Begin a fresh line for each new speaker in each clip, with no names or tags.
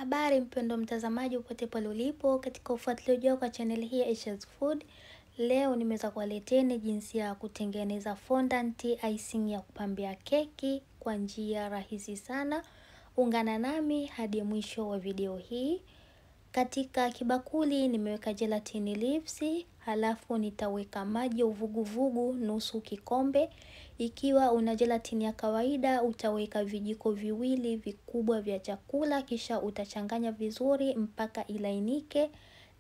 Habari mpendo mtazamaji upote pale ulipo katika ufuatiliaji kwa channel hii ya Aisha's Food. Leo nimeweza kuwaleteni jinsi ya kutengeneza fondant icing ya kupambia keki kwa njia rahisi sana. Ungana nami hadi mwisho wa video hii. Katika kibakuli nimeweka gelatine leaves, halafu nitaweka maji ya uvuguvugu nusu kikombe. Ikiwa una gelatine ya kawaida utaweka vijiko viwili vikubwa vya chakula, kisha utachanganya vizuri mpaka ilainike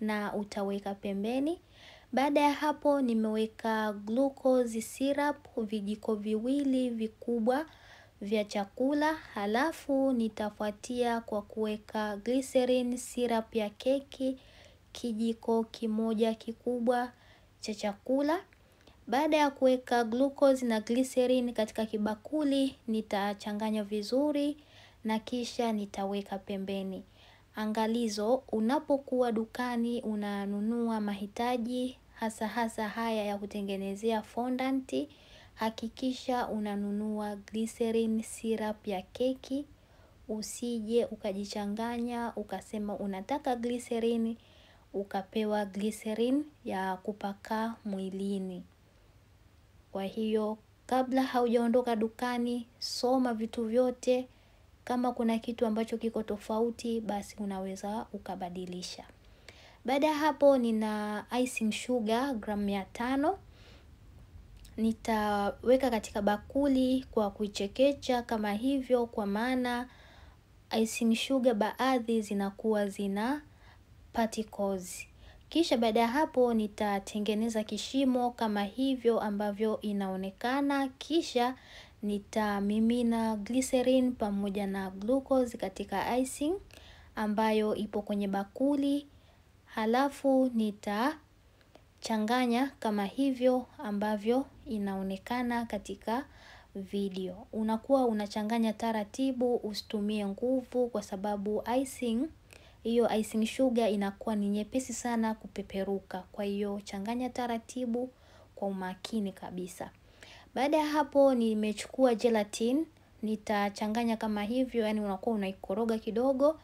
na utaweka pembeni. Baada ya hapo nimeweka glucose syrup vijiko viwili vikubwa vya chakula, halafu nitafuatia kwa kuweka glycerin syrup ya keki kijiko kimoja kikubwa cha chakula. Baada ya kuweka glucose na glycerin katika kibakuli, nitachanganya vizuri na kisha nitaweka pembeni. Angalizo, unapokuwa dukani unanunua mahitaji hasa haya ya kutengenezea fondant, hakikisha unanunua glycerin syrup ya keki. Usije ukajichanganya ukasema unataka glycerin ukapewa glycerin ya kupaka mwilini. Kwa hiyo kabla haujaondoka dukani, soma vitu vyote. Kama kuna kitu ambacho kiko tofauti, basi unaweza ukabadilisha. Baada ya hapo nina icing sugar gram 500. Nitaweka katika bakuli kwa kuichekecha kama hivyo, kwa maana icing sugar baadhi zinakuwa zina particles. Kisha baada ya hapo nitatengeneza kishimo kama hivyo ambavyo inaonekana, kisha nitamimina glycerin pamoja na glucose katika icing ambayo ipo kwenye bakuli, halafu nitachanganya kama hivyo ambavyo inaonekana katika video. Unakuwa unachanganya taratibu, usitumie nguvu kwa sababu hiyo icing sugar inakuwa ni nyepesi sana kupeperuka. Kwa hiyo changanya taratibu kwa umakini kabisa. Baada ya hapo nimechukua gelatine, nitachanganya kama hivyo, yani unakuwa unaikoroga kidogo,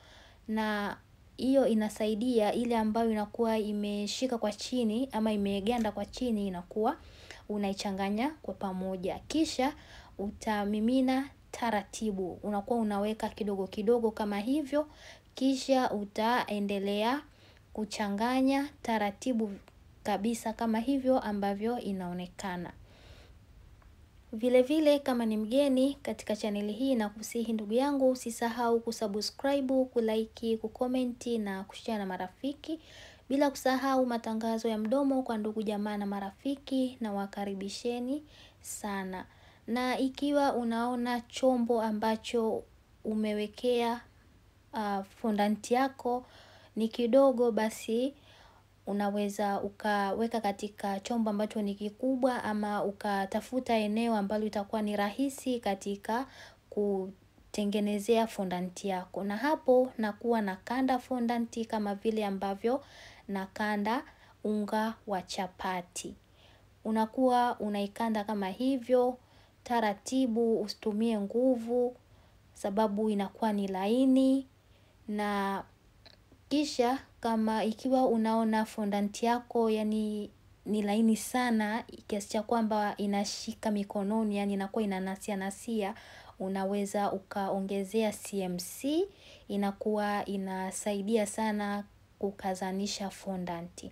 na hiyo inasaidia ile ambayo inakuwa imeshika kwa chini ama imeganda kwa chini, inakuwa unaichanganya kwa pamoja. Kisha utamimina taratibu, unakuwa unaweka kidogo kidogo kama hivyo, kisha utaendelea kuchanganya taratibu kabisa kama hivyo ambavyo inaonekana. Vile vile kama ni mgeni katika chaneli hii, na kusihi ndugu yangu usisahau kusubscribe, kulike, kukomenti na kushare na marafiki, bila kusahau matangazo ya mdomo kwa ndugu jamaa na marafiki, na wakaribisheni sana. Na ikiwa unaona chombo ambacho umewekea fondant yako ni kidogo, basi unaweza ukaweka katika chombo ambacho ni kikubwa, ama ukatafuta eneo ambalo itakuwa ni rahisi katika kutengenezea fondant yako. Na hapo nakuwa na kanda fondant kama vile ambavyo na kanda unga wa chapati. Unakuwa unaikanda kama hivyo taratibu, usitumie nguvu sababu inakuwa ni laini. Na kisha kama ikiwa unaona fondant yako yani ni laini sana kiasi cha kwamba inashika mikononi, yani inakuwa inanasia, unaweza ukaongezea CMC, inakuwa inasaidia sana kukazanisha fondant.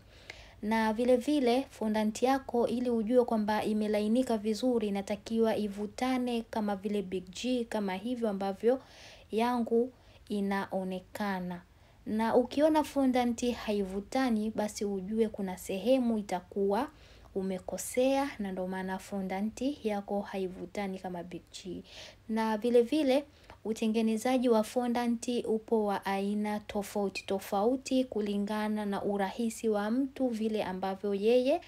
Na vile vile fondant yako ili ujue kwamba imelainika vizuri, inatakiwa ivutane kama vile Big G, kama hivyo ambavyo yangu inaonekana. Na ukiona fondant haivutani, basi ujue kuna sehemu itakuwa umekosea, na ndio maana fondant yako haivutani kama Big G. Na vile vile utengenezaji wa fondant upo wa aina tofauti tofauti kulingana na urahisi wa mtu, vile ambavyo yeye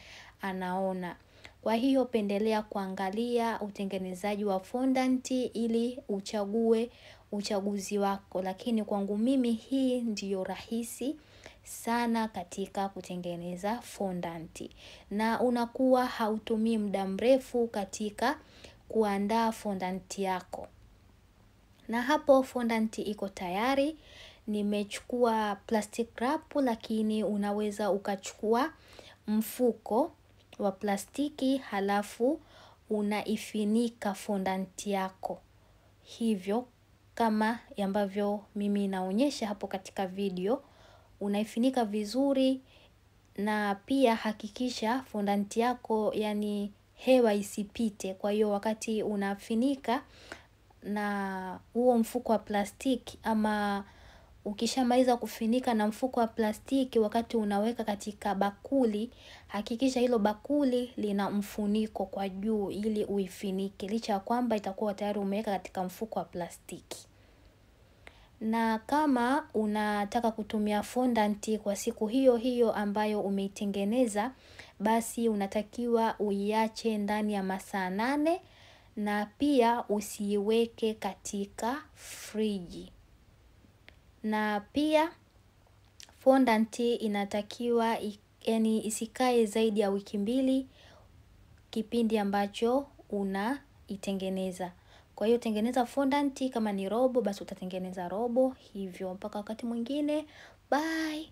anaona. Kwa hiyo pendelea kuangalia utengenezaji wa fondant ili uchague uchaguzi wako, lakini kwangu mimi hii ndiyo rahisi sana katika kutengeneza fondant, na unakuwa hautumii muda mrefu katika kuandaa fondant yako. Na hapo fondant iko tayari. nimechukua plastic wrap, lakini unaweza ukachukua mfuko wa plastiki halafu unaifinika fondant yako. Hivyo kama ambavyo mimi naonyesha hapo katika video, unaifinika vizuri na pia hakikisha fondant yako yani hewa isipite. Kwa hiyo wakati unafinika na huo mfuko wa plastiki, ama ukishamaliza kufinika na mfuko wa plastiki, wakati unaweka katika bakuli, hakikisha hilo bakuli lina mfuniko kwa juu ili uifinike, licha ya kwamba itakuwa tayari umeweka katika mfuko wa plastiki. Na kama unataka kutumia fondant kwa siku hiyo hiyo ambayo umeitengeneza, basi unatakiwa uiache ndani ya masaa 8 na pia usiiweke katika friji. Na pia fondant inatakiwa yani isikae zaidi ya wiki 2 kipindi ambacho unaitengeneza. Kwa hiyo tengeneza fondant, kama ni robo basi utatengeneza robo hivyo. Mpaka wakati mwingine, bye.